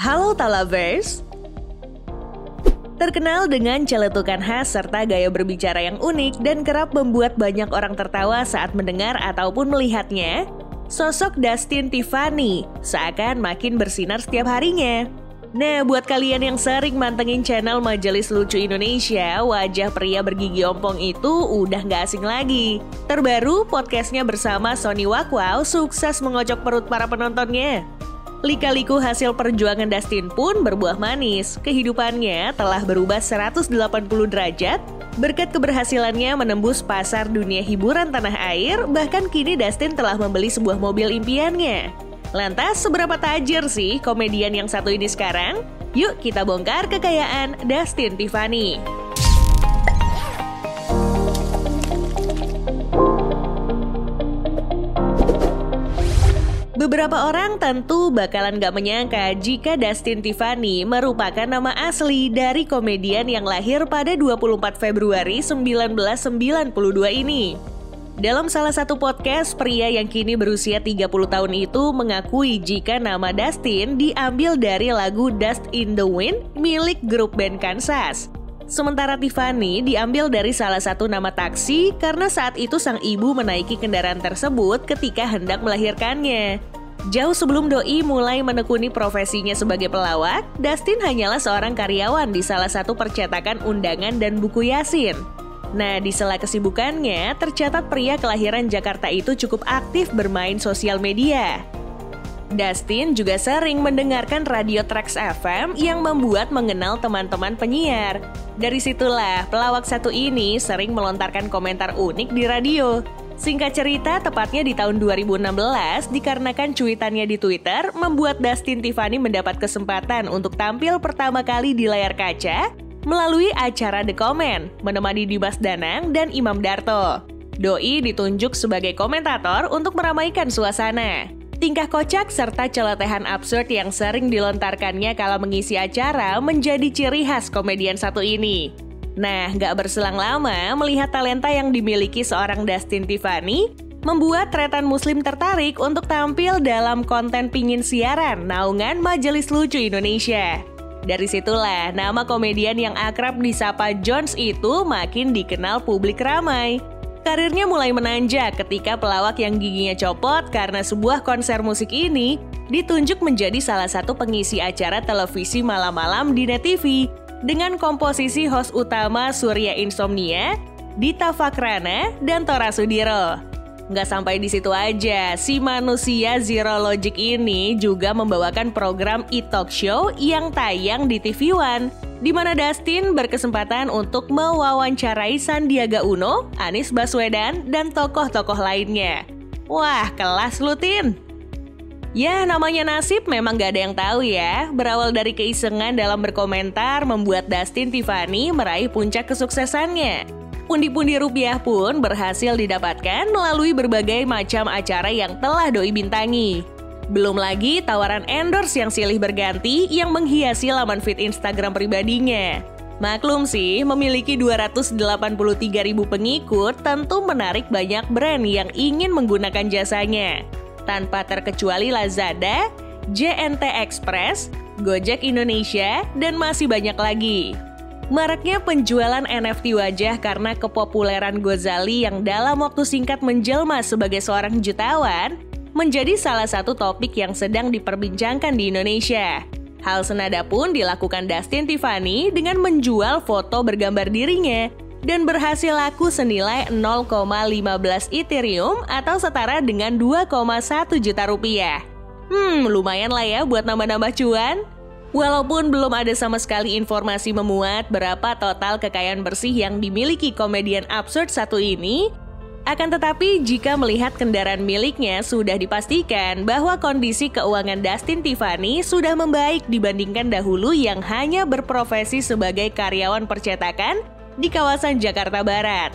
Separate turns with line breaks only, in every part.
Halo Talabers! Terkenal dengan celetukan khas serta gaya berbicara yang unik dan kerap membuat banyak orang tertawa saat mendengar ataupun melihatnya, sosok Dustin Tiffany seakan makin bersinar setiap harinya. Nah, buat kalian yang sering mantengin channel Majelis Lucu Indonesia, wajah pria bergigi ompong itu udah gak asing lagi. Terbaru, podcastnya bersama Sony Wakwau sukses mengocok perut para penontonnya. Lika-liku hasil perjuangan Dustin pun berbuah manis. Kehidupannya telah berubah 180 derajat berkat keberhasilannya menembus pasar dunia hiburan tanah air. Bahkan kini Dustin telah membeli sebuah mobil impiannya. Lantas seberapa tajir sih komedian yang satu ini sekarang? Yuk kita bongkar kekayaan Dustin Tiffany. Beberapa orang tentu bakalan gak menyangka jika Dustin Tiffany merupakan nama asli dari komedian yang lahir pada 24 Februari 1992 ini. Dalam salah satu podcast, pria yang kini berusia 30 tahun itu mengakui jika nama Dustin diambil dari lagu Dust in the Wind milik grup band Kansas. Sementara Tiffany diambil dari salah satu nama taksi karena saat itu sang ibu menaiki kendaraan tersebut ketika hendak melahirkannya. Jauh sebelum Doi mulai menekuni profesinya sebagai pelawak, Dustin hanyalah seorang karyawan di salah satu percetakan undangan dan buku Yasin. Nah, di sela kesibukannya, tercatat pria kelahiran Jakarta itu cukup aktif bermain sosial media. Dustin juga sering mendengarkan radio Trax FM yang membuat mengenal teman-teman penyiar. Dari situlah, pelawak satu ini sering melontarkan komentar unik di radio. Singkat cerita, tepatnya di tahun 2016, dikarenakan cuitannya di Twitter, membuat Dustin Tiffany mendapat kesempatan untuk tampil pertama kali di layar kaca melalui acara The Comment, menemani Dimas Danang dan Imam Darto. Doi ditunjuk sebagai komentator untuk meramaikan suasana. Tingkah kocak serta celotehan absurd yang sering dilontarkannya kala mengisi acara menjadi ciri khas komedian satu ini. Nah, gak berselang lama, melihat talenta yang dimiliki seorang Dustin Tiffany membuat tretan muslim tertarik untuk tampil dalam konten pingin siaran naungan Majelis Lucu Indonesia. Dari situlah, nama komedian yang akrab disapa Jones itu makin dikenal publik ramai. Karirnya mulai menanjak ketika pelawak yang giginya copot karena sebuah konser musik ini ditunjuk menjadi salah satu pengisi acara televisi malam-malam di Net TV. Dengan komposisi host utama Surya Insomnia, Dita Fakrana, dan Tora Sudiro. Nggak sampai di situ aja, si manusia Zero Logic ini juga membawakan program e-talk show yang tayang di TV One, di mana Dustin berkesempatan untuk mewawancarai Sandiaga Uno, Anies Baswedan, dan tokoh-tokoh lainnya. Wah, kelas lu, Tin! Ya, namanya nasib memang gak ada yang tahu ya. Berawal dari keisengan dalam berkomentar membuat Dustin Tiffany meraih puncak kesuksesannya. Pundi-pundi rupiah pun berhasil didapatkan melalui berbagai macam acara yang telah Doi bintangi. Belum lagi tawaran endorse yang silih berganti yang menghiasi laman feed Instagram pribadinya. Maklum sih, memiliki 283.000 pengikut tentu menarik banyak brand yang ingin menggunakan jasanya. Tanpa terkecuali Lazada, JNT Express, Gojek Indonesia, dan masih banyak lagi. Maraknya penjualan NFT wajah karena kepopuleran Gozali yang dalam waktu singkat menjelma sebagai seorang jutawan menjadi salah satu topik yang sedang diperbincangkan di Indonesia. Hal senada pun dilakukan Dustin Tiffany dengan menjual foto bergambar dirinya dan berhasil laku senilai 0,15 Ethereum atau setara dengan 2,1 juta rupiah. Lumayan lah ya buat nambah-nambah cuan. Walaupun belum ada sama sekali informasi memuat berapa total kekayaan bersih yang dimiliki komedian absurd satu ini, akan tetapi jika melihat kendaraan miliknya sudah dipastikan bahwa kondisi keuangan Dustin Tiffany sudah membaik dibandingkan dahulu yang hanya berprofesi sebagai karyawan percetakan di kawasan Jakarta Barat.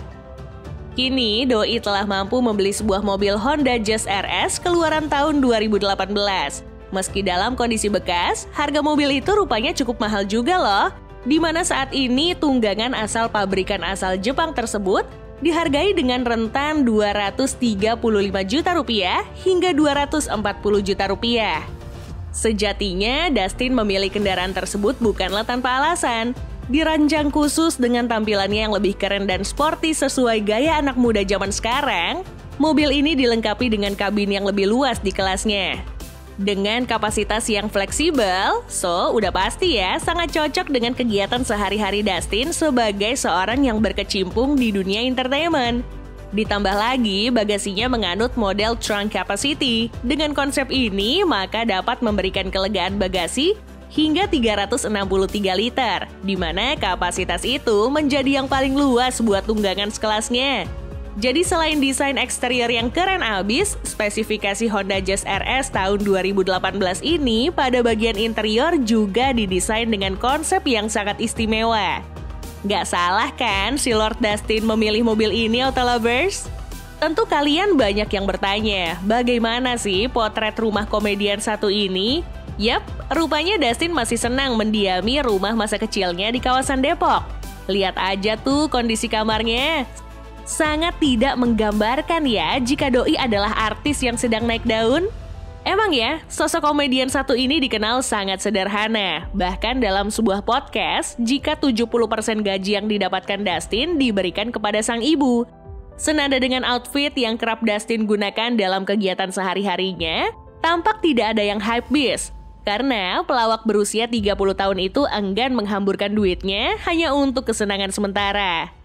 Kini, Doi telah mampu membeli sebuah mobil Honda Jazz RS keluaran tahun 2018. Meski dalam kondisi bekas, harga mobil itu rupanya cukup mahal juga loh. Di mana saat ini tunggangan asal pabrikan asal Jepang tersebut dihargai dengan rentan 235 juta rupiah hingga 240 juta rupiah. Sejatinya, Dustin memilih kendaraan tersebut bukanlah tanpa alasan. Dirancang khusus dengan tampilannya yang lebih keren dan sporty sesuai gaya anak muda zaman sekarang, mobil ini dilengkapi dengan kabin yang lebih luas di kelasnya. Dengan kapasitas yang fleksibel, udah pasti ya sangat cocok dengan kegiatan sehari-hari Dustin sebagai seorang yang berkecimpung di dunia entertainment. Ditambah lagi, bagasinya menganut model trunk capacity. Dengan konsep ini, maka dapat memberikan kelegaan bagasi hingga 363 liter, di mana kapasitas itu menjadi yang paling luas buat tunggangan sekelasnya. Jadi selain desain eksterior yang keren abis, spesifikasi Honda Jazz RS tahun 2018 ini pada bagian interior juga didesain dengan konsep yang sangat istimewa. Gak salah kan si Lord Dustin memilih mobil ini, Autolovers? Tentu kalian banyak yang bertanya, bagaimana sih potret rumah komedian satu ini? Yap, rupanya Dustin masih senang mendiami rumah masa kecilnya di kawasan Depok. Lihat aja tuh kondisi kamarnya. Sangat tidak menggambarkan ya jika doi adalah artis yang sedang naik daun. Emang ya, sosok komedian satu ini dikenal sangat sederhana. Bahkan dalam sebuah podcast, jika 70% gaji yang didapatkan Dustin diberikan kepada sang ibu. Senada dengan outfit yang kerap Dustin gunakan dalam kegiatan sehari-harinya, tampak tidak ada yang hypebeast. Karena pelawak berusia 30 tahun itu enggan menghamburkan duitnya hanya untuk kesenangan sementara.